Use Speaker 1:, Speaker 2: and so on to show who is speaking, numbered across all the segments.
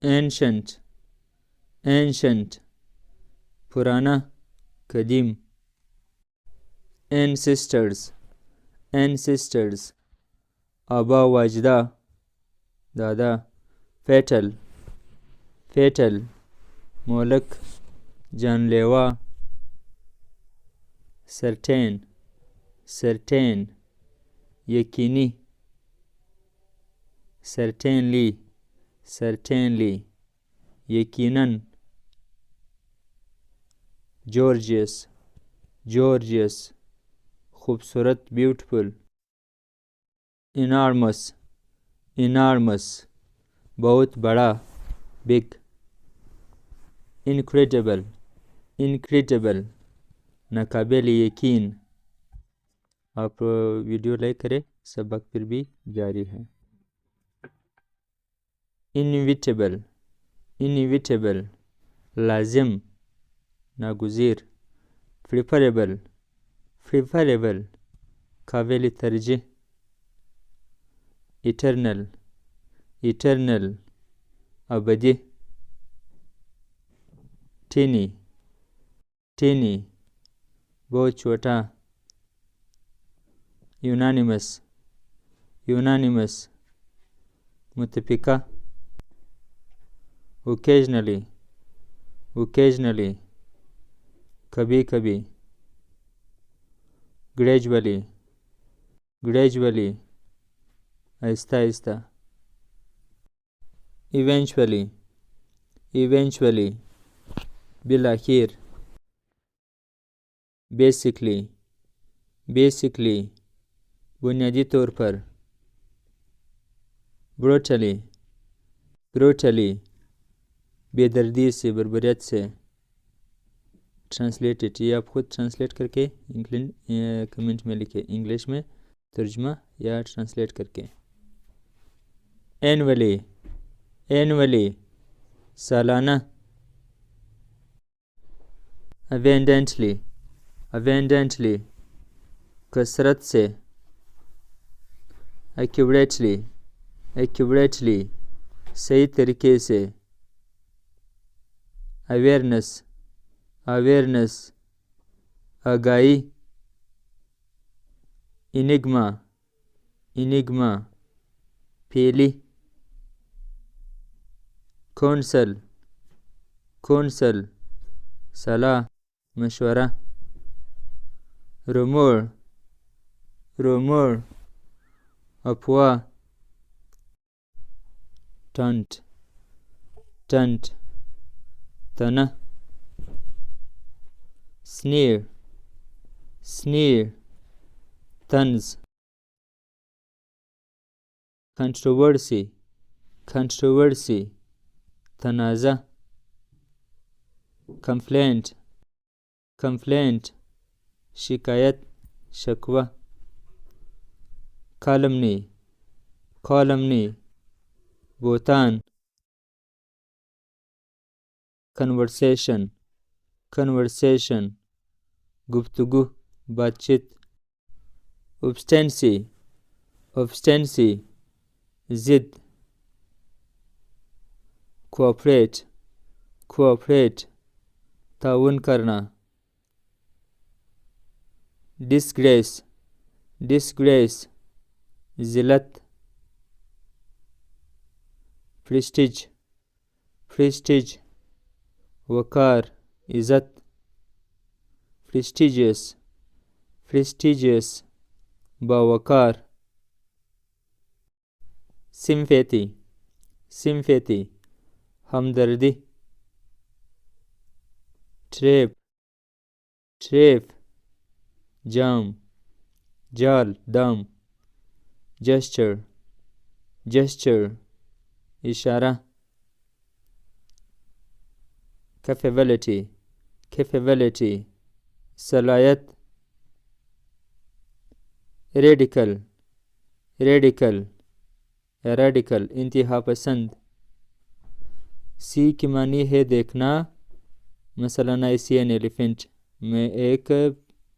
Speaker 1: ancient ancient पुराना कदीम ancestors ancestors आबा व अजदा दादा fatal fatal मोलक जानलेवा certain certain यकीनी certainly certainly यकीनन gorgeous gorgeous खूबसूरत beautiful enormous enormous बहुत बड़ा big incredible incredible नाकाबिल यकीन। आप वीडियो लाइक करें, सबक फिर भी जारी है। inevitable inevitable लाजिम नागुज़ीर preferable preferable काबिल तरजीह eternal eternal अबदी teeny teeny बहुत छोटा unanimous unanimous मुत्तफ़िका occasionally occasionally कभी कभी gradually gradually Aahista Aahista eventually eventually बिलाखिर basically basically बुनियादी तौर पर brutally brutally बेदर्दी से बर्बरियत से ट्रांसलेटेड। ये आप खुद ट्रांसलेट करके कमेंट में लिखें, इंग्लिश में तर्जुमा या ट्रांसलेट करके। एनुअली एनुअली सालाना अबेंडेंटली अबेंडेंटली कसरत से एक्यूरेटली एक्यूरेटली सही तरीके से अवेयरनेस अवेयरनेस आगाही इनिग्मा इनिग्मा फेली कौंसल कौंसल सलाह मशवरा रूमर रूमर अफवाह टंट टंट तना sneer sneer तंज controversy controversy तनाज़ा complaint complaint शिकायत शकवा calumny calumny बोतान conversation conversation गुफ्तगू बातचीत obstinacy obstinacy जिद cooperate cooperate ताउन करना disgrace disgrace जिलत prestige prestige वकार इज़्ज़त prestigious prestigious बावकार sympathy sympathy हमदर्दी trap trap जाम जाल दाम gesture gesture इशारा capability capability सलाहियत radical radical radical इंतहा पसंद सी की मानी है देखना, मसलन आई सी एन एलिफेंट, मैं एक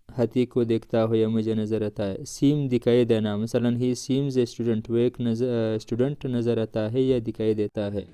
Speaker 1: हाथी को देखता हो या मुझे नज़र आता है। सीम दिखाई देना, मसलन ही सीम्स ए स्टूडेंट, वो एक स्टूडेंट नज़र आता है या दिखाई देता है।